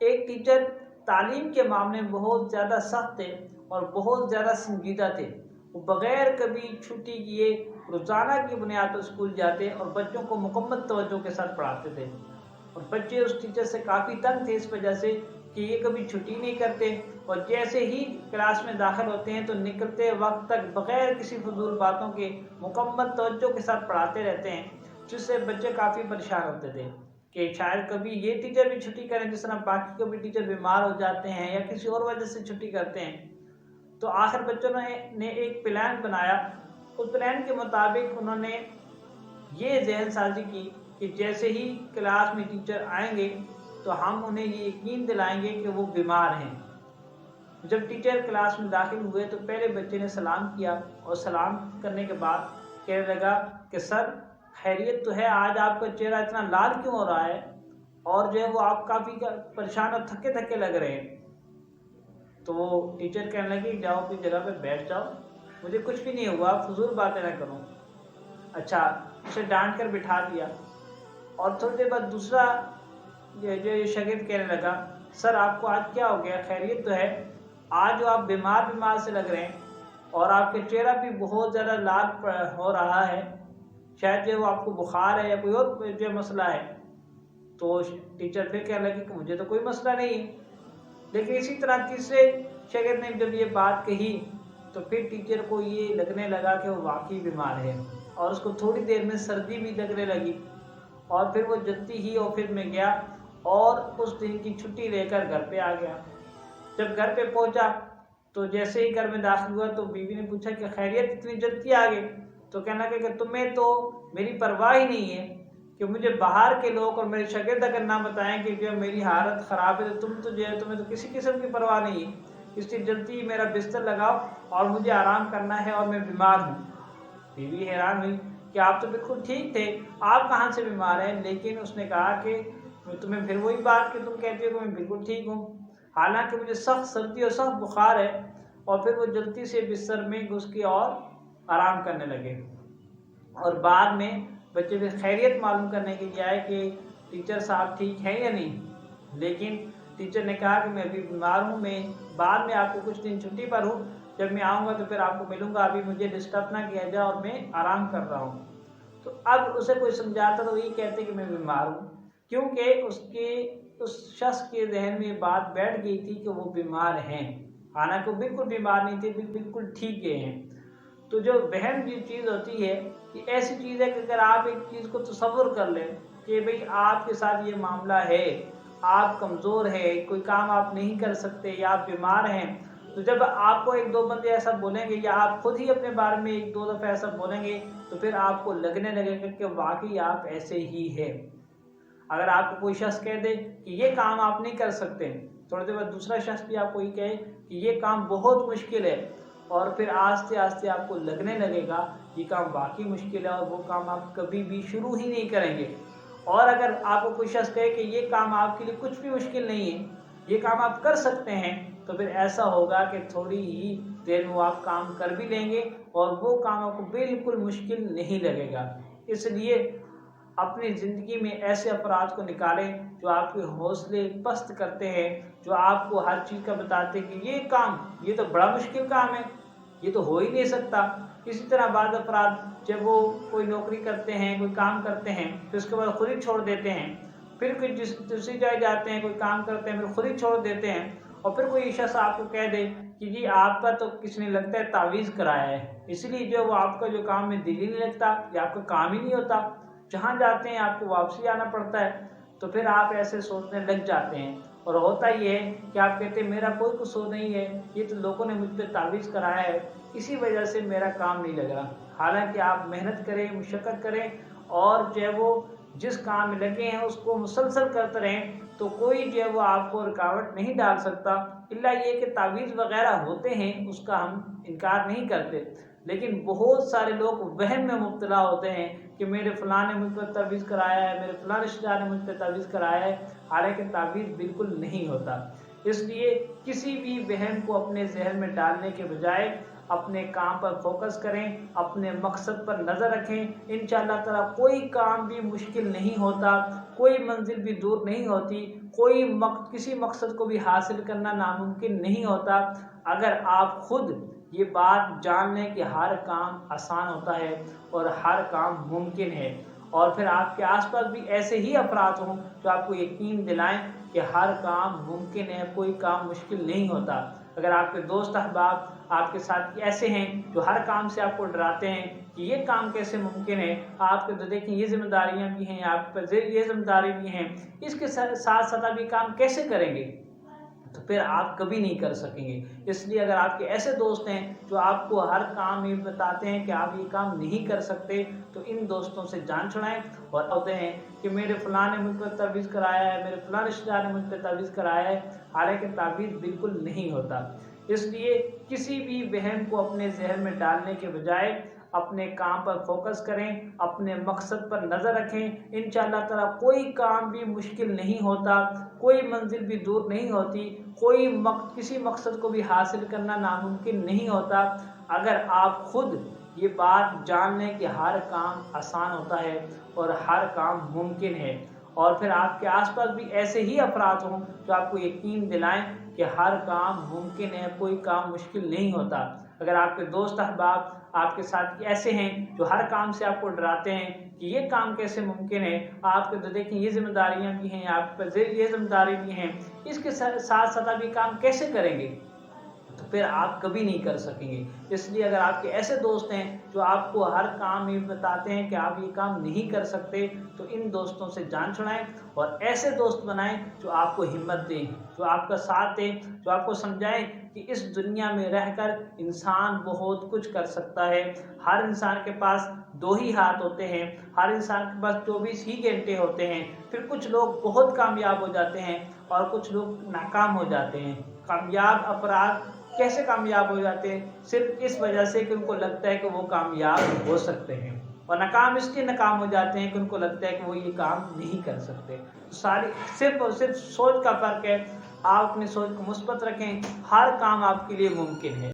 ایک ٹیچر تعلیم کے معاملے میں بہت زیادہ سخت تھے اور بہت زیادہ سنجیدہ تھے۔ وہ بغیر کبھی چھٹی کیے روزانہ کی بنیاد پر اسکول جاتے اور بچوں کو مکمل توجہ کے ساتھ پڑھاتے تھے، اور بچے اس ٹیچر سے کافی تنگ تھے اس وجہ سے کہ یہ کبھی چھٹی نہیں کرتے، اور جیسے ہی کلاس میں داخل ہوتے ہیں تو نکلتے وقت تک بغیر کسی فضول باتوں کے مکمل توجہ کے ساتھ پڑھاتے رہتے ہیں، جس سے بچے کافی پریشان ہوتے تھے کہ شاید کبھی یہ ٹیچر بھی چھٹی کریں جس طرح باقی کبھی ٹیچر بیمار ہو جاتے ہیں یا کسی اور وجہ سے چھٹی کرتے ہیں۔ تو آخر بچوں نے ایک پلان بنایا۔ اس پلان کے مطابق انہوں نے یہ ذہن سازی کی کہ جیسے ہی کلاس میں ٹیچر آئیں گے تو ہم انہیں یہ یقین دلائیں گے کہ وہ بیمار ہیں۔ جب ٹیچر کلاس میں داخل ہوئے تو پہلے بچے نے سلام کیا، اور سلام کرنے کے بعد کہنے لگا کہ سر خیریت تو ہے، آج آپ کا چہرہ اتنا لال کیوں ہو رہا ہے، اور جو ہے وہ آپ کافی پریشان اور تھکے تھکے لگ رہے ہیں۔ تو وہ ٹیچر کہنے لگی جاؤ اپنی جگہ پہ بیٹھ جاؤ، مجھے کچھ بھی نہیں ہوا، فضول باتیں نہ کرو۔ اچھا، اسے ڈانٹ کر بٹھا دیا، اور تھوڑی دیر بعد دوسرا جو شاگرد کہنے لگا سر آپ کو آج کیا ہو گیا، خیریت تو ہے، آج جو آپ بیمار سے لگ رہے ہیں اور آپ کا چہرہ بھی بہت زیادہ لال ہو رہا ہے، شاید جو آپ کو بخار ہے یا کوئی اور جو مسئلہ ہے۔ تو ٹیچر پھر کہنے لگی کہ مجھے تو کوئی مسئلہ نہیں ہے۔ لیکن اسی طرح تیسرے شاگرد نے جب یہ بات کہی تو پھر ٹیچر کو یہ لگنے لگا کہ وہ واقعی بیمار ہے، اور اس کو تھوڑی دیر میں سردی بھی لگنے لگی، اور پھر وہ جلدی ہی آفس میں گیا اور اس دن کی چھٹی لے کر گھر پہ آ گیا۔ جب گھر پہ پہنچا تو جیسے ہی گھر میں داخل ہوا تو بیوی نے پوچھا کہ خیریت اتنی جلدی آ گئی؟ تو کہنا کہ تمہیں تو میری پرواہ ہی نہیں ہے کہ مجھے باہر کے لوگ اور میرے شاگرد اگر نہ بتائیں کہ جو میری حالت خراب ہے تو تمہیں تو کسی قسم کی پرواہ نہیں ہے، اس لیے جلدی میرا بستر لگاؤ اور مجھے آرام کرنا ہے اور میں بیمار ہوں۔ بیوی حیران ہوئی کہ آپ تو بالکل ٹھیک تھے، آپ کہاں سے بیمار ہیں؟ لیکن اس نے کہا کہ تمہیں پھر وہی بات کہ تم کہتے ہو کہ میں بالکل ٹھیک ہوں، حالانکہ مجھے سخت سردی اور سخت بخار ہے۔ اور پھر وہ جلدی سے بستر میں گھس کے اور آرام کرنے لگے، اور بعد میں بچے بھی خیریت معلوم کرنے کے لیے آئے کہ ٹیچر صاحب ٹھیک ہیں یا نہیں۔ لیکن ٹیچر نے کہا کہ میں ابھی بیمار ہوں، میں بعد میں آپ کو کچھ دن چھٹی پر ہوں، جب میں آؤں گا تو پھر آپ کو ملوں گا، ابھی مجھے ڈسٹرب نہ کیا جائے اور میں آرام کر رہا ہوں۔ تو اب اسے کوئی سمجھاتا تو وہی کہتے کہ میں بیمار ہوں، کیونکہ اس شخص کے ذہن میں یہ بات بیٹھ گئی تھی کہ وہ بیمار ہیں، حالانکہ وہ بالکل بیمار نہیں تھے، بالکل ٹھیک گئے ہیں۔ تو جو وہم جو چیز ہوتی ہے یہ ایسی چیز ہے کہ اگر آپ ایک چیز کو تصور کر لیں کہ بھئی آپ کے ساتھ یہ معاملہ ہے، آپ کمزور ہیں، کوئی کام آپ نہیں کر سکتے یا آپ بیمار ہیں، تو جب آپ کو ایک دو بندے ایسا بولیں گے یا آپ خود ہی اپنے بارے میں ایک دو دفعہ ایسا بولیں گے تو پھر آپ کو لگنے لگے گا کہ واقعی آپ ایسے ہی ہیں۔ اگر آپ کو کوئی شخص کہہ دے کہ یہ کام آپ نہیں کر سکتے، تھوڑی دیر بعد دوسرا شخص بھی آپ کو یہ کہے کہ یہ کام بہت مشکل ہے، اور پھر آہستہ آہستہ آپ کو لگنے لگے گا یہ کام واقعی مشکل ہے اور وہ کام آپ کبھی بھی شروع ہی نہیں کریں گے۔ اور اگر آپ کو کوئی شخص کہے کہ یہ کام آپ کے لیے کچھ بھی مشکل نہیں ہے، یہ کام آپ کر سکتے ہیں، تو پھر ایسا ہوگا کہ تھوڑی ہی دیر میں آپ کام کر بھی لیں گے اور وہ کام آپ کو بالکل مشکل نہیں لگے گا۔ اس لیے اپنی زندگی میں ایسے افراد کو نکالیں جو آپ کے حوصلے پست کرتے ہیں، جو آپ کو ہر چیز کا بتاتے ہیں کہ یہ کام یہ تو بڑا مشکل کام ہے، یہ تو ہو ہی نہیں سکتا۔ اسی طرح بعض افراد جب وہ کوئی نوکری کرتے ہیں، کوئی کام کرتے ہیں، پھر اس کے بعد خود ہی چھوڑ دیتے ہیں، پھر کوئی دوسری جگہ جاتے ہیں، کوئی کام کرتے ہیں، پھر خود ہی چھوڑ دیتے ہیں، اور پھر کوئی شخص آپ کو کہہ دے کہ جی آپ کا تو کسی نے لگتا ہے تعویذ کرایا ہے، اس لیے جو وہ آپ کا جو کام میں دل ہی نہیں لگتا یا آپ کا کام ہی نہیں ہوتا، جہاں جاتے ہیں آپ کو واپسی آنا پڑتا ہے، تو پھر آپ ایسے سوچنے لگ جاتے ہیں۔ اور ہوتا یہ ہے کہ آپ کہتے ہیں میرا کوئی قصور نہیں ہے، یہ تو لوگوں نے مجھ پہ تعویذ کرایا ہے، اسی وجہ سے میرا کام نہیں لگ رہا۔ حالانکہ آپ محنت کریں، مشقت کریں، اور جو ہے وہ جس کام میں لگے ہیں اس کو مسلسل کرتے رہیں، تو کوئی جو ہے وہ آپ کو رکاوٹ نہیں ڈال سکتا، الا یہ کہ تعویذ وغیرہ ہوتے ہیں اس کا ہم انکار نہیں کرتے، لیکن بہت سارے لوگ وہم میں مبتلا ہوتے ہیں کہ میرے فلاں نے مجھ پر تعویذ کرایا ہے، میرے فلاں رشتہ دار نے مجھ پہ تعویذ کرایا ہے، حالانکہ تعویذ بالکل نہیں ہوتا۔ اس لیے کسی بھی وہم کو اپنے ذہن میں ڈالنے کے بجائے اپنے کام پر فوکس کریں، اپنے مقصد پر نظر رکھیں۔ انشاءاللہ تعالیٰ کوئی کام بھی مشکل نہیں ہوتا، کوئی منزل بھی دور نہیں ہوتی، کسی مقصد کو بھی حاصل کرنا ناممکن نہیں ہوتا اگر آپ خود یہ بات جان لیں کہ ہر کام آسان ہوتا ہے اور ہر کام ممکن ہے، اور پھر آپ کے آس پاس بھی ایسے ہی افراد ہوں جو آپ کو یقین دلائیں کہ ہر کام ممکن ہے، کوئی کام مشکل نہیں ہوتا۔ اگر آپ کے دوست احباب آپ کے ساتھ ایسے ہیں جو ہر کام سے آپ کو ڈراتے ہیں کہ یہ کام کیسے ممکن ہے، آپ کے تو دیکھیں یہ ذمہ داریاں بھی ہیں، آپ پر یہ ذمہ داری بھی ہیں، اس کے ساتھ ساتھ آپ یہ کام کیسے کریں گے، تو پھر آپ کبھی نہیں کر سکیں گے۔ اس لیے اگر آپ کے ایسے دوست ہیں جو آپ کو ہر کام یہ بتاتے ہیں کہ آپ یہ کام نہیں کر سکتے، تو ان دوستوں سے جان چھڑائیں اور ہوتے ہیں کہ میرے فلاں نے مجھ پر تعویذ کرایا ہے، میرے فلاں رشتہ دار نے مجھ پر تعویذ کرایا ہے، حالانکہ تعویذ بالکل نہیں ہوتا۔ اس لیے کسی بھی وہم کو اپنے ذہن میں ڈالنے کے بجائے اپنے کام پر فوکس کریں، اپنے مقصد پر نظر رکھیں۔ انشاءاللہ تعالیٰ کوئی کام بھی مشکل نہیں ہوتا، کوئی منزل بھی دور نہیں ہوتی، کسی مقصد کو بھی حاصل کرنا ناممکن نہیں ہوتا اگر آپ خود یہ بات جان لیں کہ ہر کام آسان ہوتا ہے اور ہر کام ممکن ہے، اور پھر آپ کے آس پاس بھی ایسے ہی افراد ہوں جو آپ کو یقین دلائیں کہ ہر کام ممکن ہے، کوئی کام مشکل نہیں ہوتا۔ اگر آپ کے دوست احباب آپ کے ساتھ ایسے ہیں جو ہر کام سے آپ کو ڈراتے ہیں کہ یہ کام کیسے ممکن ہے، آپ کے تو دیکھیں یہ ذمہ داریاں بھی ہیں، آپ پر یہ ذمہ داری بھی ہیں، اس کے ساتھ آپ یہ کام کیسے کریں گے، تو پھر آپ کبھی نہیں کر سکیں گے۔ اس لیے اگر آپ کے ایسے دوست ہیں جو آپ کو ہر کام یہ بتاتے ہیں کہ آپ یہ کام نہیں کر سکتے، تو ان دوستوں سے جان چھڑائیں اور ایسے دوست بنائیں جو آپ کو ہمت دیں، جو آپ کا ساتھ دیں، جو آپ کو سمجھائیں کہ اس دنیا میں رہ کر انسان بہت کچھ کر سکتا ہے۔ ہر انسان کے پاس 2 ہی ہاتھ ہوتے ہیں، ہر انسان کے پاس 24 ہی گھنٹے ہوتے ہیں۔ پھر کچھ لوگ بہت کامیاب ہو جاتے ہیں اور کچھ لوگ ناکام ہو جاتے ہیں۔ کامیاب افراد کیسے کامیاب ہو جاتے ہیں؟ صرف اس وجہ سے کہ ان کو لگتا ہے کہ وہ کامیاب ہو سکتے ہیں، اور ناکام اس لیے ناکام ہو جاتے ہیں کہ ان کو لگتا ہے کہ وہ یہ کام نہیں کر سکتے۔ صرف اور صرف سوچ کا فرق ہے۔ آپ اپنی سوچ کو مثبت رکھیں، ہر کام آپ کے لیے ممکن ہے۔